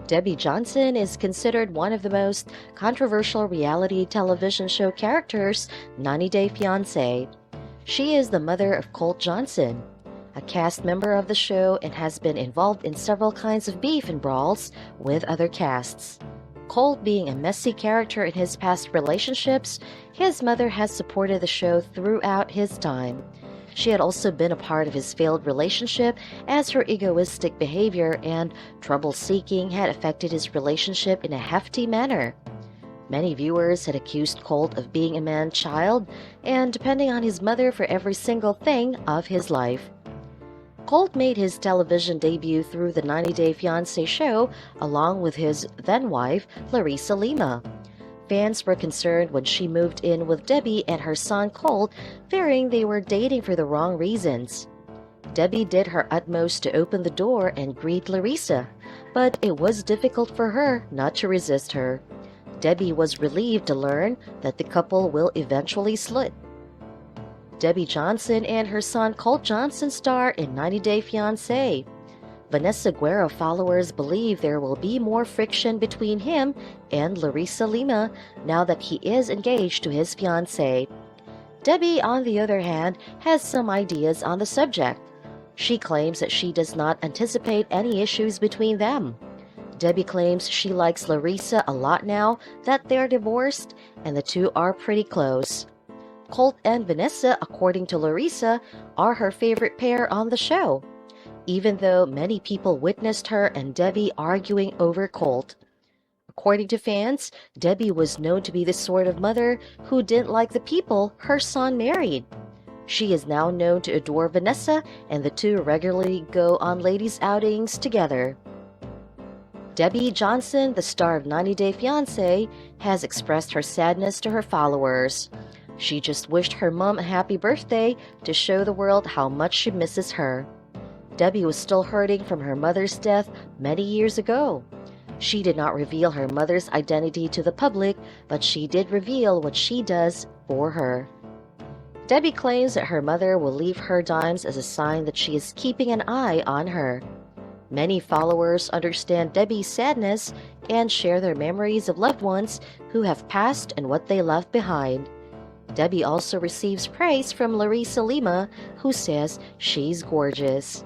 Debbie Johnson is considered one of the most controversial reality television show characters, 90 Day Fiancé. She is the mother of Colt Johnson, a cast member of the show, and has been involved in several kinds of beef and brawls with other casts. Colt being a messy character in his past relationships, his mother has supported the show throughout his time. She had also been a part of his failed relationship, as her egoistic behavior and trouble-seeking had affected his relationship in a hefty manner. Many viewers had accused Colt of being a man-child and depending on his mother for every single thing of his life. Colt made his television debut through the 90 Day Fiancé show along with his then-wife, Larissa Lima. Fans were concerned when she moved in with Debbie and her son Colt, fearing they were dating for the wrong reasons. Debbie did her utmost to open the door and greet Larissa, but it was difficult for her not to resist her. Debbie was relieved to learn that the couple will eventually split. Debbie Johnson and her son Colt Johnson star in 90 Day Fiancé. Vanessa Guerra followers believe there will be more friction between him and Larissa Lima now that he is engaged to his fiancée. Debbie, on the other hand, has some ideas on the subject. She claims that she does not anticipate any issues between them. Debbie claims she likes Larissa a lot now that they're divorced and the two are pretty close. Colt and Vanessa, according to Larissa, are her favorite pair on the show, even though many people witnessed her and Debbie arguing over Colt. According to fans, Debbie was known to be the sort of mother who didn't like the people her son married. She is now known to adore Vanessa, and the two regularly go on ladies' outings together. Debbie Johnson, the star of 90 Day Fiancé, has expressed her sadness to her followers. She just wished her mom a happy birthday to show the world how much she misses her. Debbie was still hurting from her mother's death many years ago. She did not reveal her mother's identity to the public, but she did reveal what she does for her. Debbie claims that her mother will leave her dimes as a sign that she is keeping an eye on her. Many followers understand Debbie's sadness and share their memories of loved ones who have passed and what they left behind. Debbie also receives praise from Larissa Lima, who says she's gorgeous.